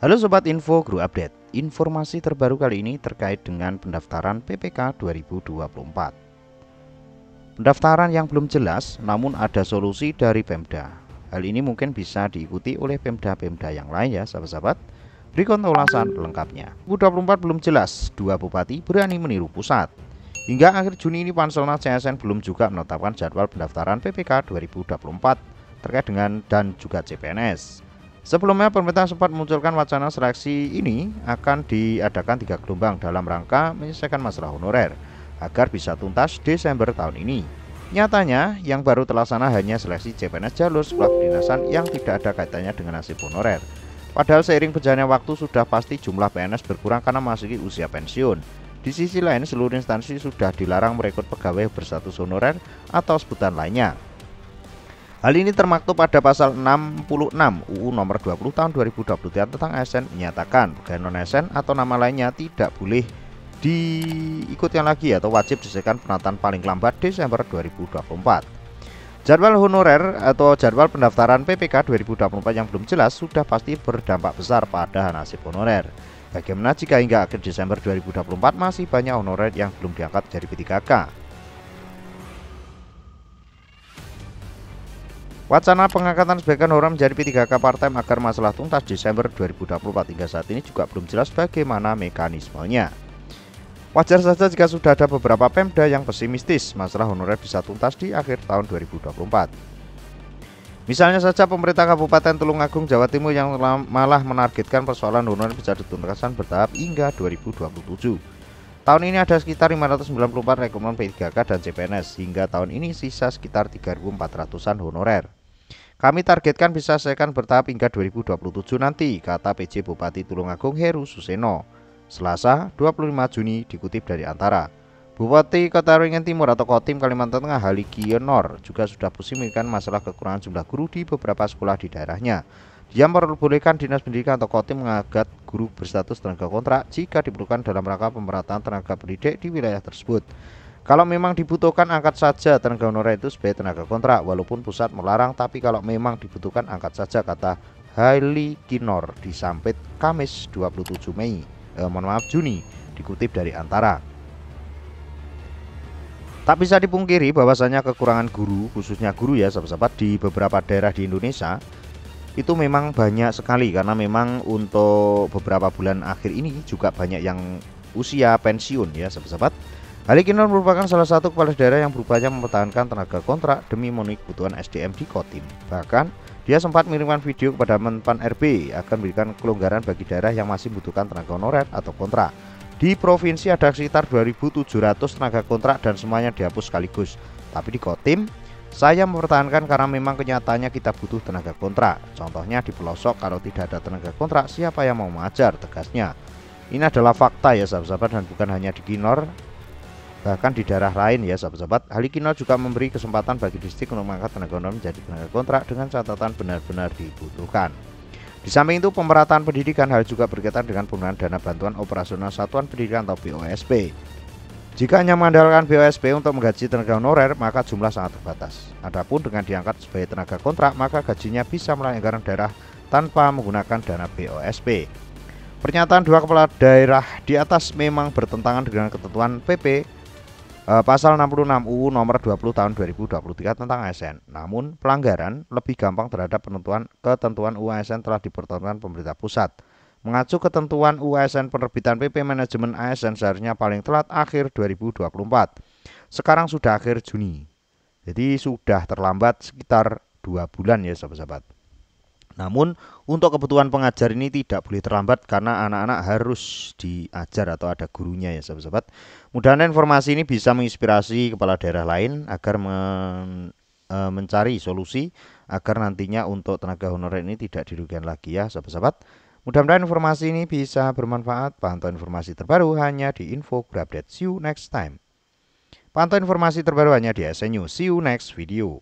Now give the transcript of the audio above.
Halo Sobat Info Guru Update. Informasi terbaru kali ini terkait dengan pendaftaran PPK 2024. Pendaftaran yang belum jelas, namun ada solusi dari Pemda. Hal ini mungkin bisa diikuti oleh Pemda-Pemda yang lain ya sahabat-sahabat. Berikut ulasan lengkapnya. 2024 belum jelas, dua bupati berani meniru pusat. Hingga akhir Juni ini Panselnas CSN belum juga menetapkan jadwal pendaftaran PPK 2024 terkait dengan dan juga CPNS. Sebelumnya pemerintah sempat memunculkan wacana seleksi ini akan diadakan 3 gelombang dalam rangka menyelesaikan masalah honorer agar bisa tuntas Desember tahun ini. Nyatanya yang baru terlaksana hanya seleksi CPNS jalur sekolah kedinasan yang tidak ada kaitannya dengan nasib honorer. Padahal seiring berjalannya waktu sudah pasti jumlah PNS berkurang karena memasuki usia pensiun. Di sisi lain seluruh instansi sudah dilarang merekrut pegawai berstatus honorer atau sebutan lainnya. Hal ini termaktub pada pasal 66 UU nomor 20 tahun 2023 tentang ASN menyatakan pegawai non-ASN atau nama lainnya tidak boleh diikutkan lagi atau wajib diselesaikan penataan paling lambat Desember 2024. Jadwal honorer atau jadwal pendaftaran PPK 2024 yang belum jelas sudah pasti berdampak besar pada nasib honorer. Bagaimana jika hingga akhir Desember 2024 masih banyak honorer yang belum diangkat dari P3K? Wacana pengangkatan sebagian honorer menjadi P3K part-time agar masalah tuntas Desember 2024 hingga saat ini juga belum jelas bagaimana mekanismenya. Wajar saja jika sudah ada beberapa Pemda yang pesimistis masalah honorer bisa tuntas di akhir tahun 2024. Misalnya saja pemerintah Kabupaten Tulungagung, Jawa Timur yang malah menargetkan persoalan honorer bisa dituntaskan bertahap hingga 2027. Tahun ini ada sekitar 594 rekrutmen P3K dan CPNS, hingga tahun ini sisa sekitar 3.400-an honorer. Kami targetkan bisa selesaikan bertahap hingga 2027 nanti, kata PJ Bupati Tulungagung Heru Suseno, Selasa 25 Juni dikutip dari Antara. Bupati Kota Waringin Timur atau Kotim Kalimantan Tengah Haligionor juga sudah pusing memikirkan masalah kekurangan jumlah guru di beberapa sekolah di daerahnya. Dia memperbolehkan Dinas Pendidikan atau Kotim mengagat guru berstatus tenaga kontrak jika diperlukan dalam rangka pemerataan tenaga pendidik di wilayah tersebut. Kalau memang dibutuhkan angkat saja tenaga honorer itu sebagai tenaga kontrak, walaupun pusat melarang, tapi kalau memang dibutuhkan angkat saja, kata Haligionor di Sampit Kamis 27 Juni dikutip dari Antara. Tak bisa dipungkiri bahwasanya kekurangan guru, khususnya guru ya sahabat-sahabat, di beberapa daerah di Indonesia itu memang banyak sekali, karena memang untuk beberapa bulan akhir ini juga banyak yang usia pensiun ya sahabat-sahabat. Haligionor merupakan salah satu kepala daerah yang berupaya mempertahankan tenaga kontrak demi memenuhi kebutuhan SDM di Kotim. Bahkan dia sempat mengirimkan video kepada Menpan RB akan memberikan kelonggaran bagi daerah yang masih membutuhkan tenaga honorer atau kontrak. Di provinsi ada sekitar 2.700 tenaga kontrak dan semuanya dihapus sekaligus. Tapi di Kotim saya mempertahankan karena memang kenyataannya kita butuh tenaga kontrak. Contohnya di pelosok kalau tidak ada tenaga kontrak siapa yang mau mengajar, tegasnya. Ini adalah fakta ya sahabat-sahabat, dan bukan hanya di Ginor, bahkan di daerah lain ya sahabat-sahabat. Haligionor juga memberi kesempatan bagi distrik untuk mengangkat tenaga honorer menjadi tenaga kontrak dengan catatan benar-benar dibutuhkan. Di samping itu pemerataan pendidikan hal juga berkaitan dengan penggunaan dana bantuan operasional satuan pendidikan atau BOSP. Jika hanya mengandalkan BOSP untuk menggaji tenaga honorer, maka jumlah sangat terbatas. Adapun dengan diangkat sebagai tenaga kontrak, maka gajinya bisa melayani anggaran daerah tanpa menggunakan dana BOSP. Pernyataan dua kepala daerah di atas memang bertentangan dengan ketentuan PP Pasal 66 UU nomor 20 tahun 2023 tentang ASN. Namun pelanggaran lebih gampang terhadap ketentuan UU ASN telah dipertontonkan pemerintah pusat. Mengacu ketentuan UU ASN, penerbitan PP manajemen ASN seharusnya paling telat akhir 2024. Sekarang sudah akhir Juni. Jadi sudah terlambat sekitar 2 bulan ya sahabat-sahabat. Namun untuk kebutuhan pengajar ini tidak boleh terlambat karena anak-anak harus diajar atau ada gurunya ya sahabat-sahabat. Mudah-mudahan informasi ini bisa menginspirasi kepala daerah lain agar mencari solusi agar nantinya untuk tenaga honorer ini tidak dirugikan lagi ya sahabat-sahabat. Mudah-mudahan informasi ini bisa bermanfaat. Pantau informasi terbaru hanya di Info Guru Update. See you next time. Pantau informasi terbaru hanya di ASN News. See you next video.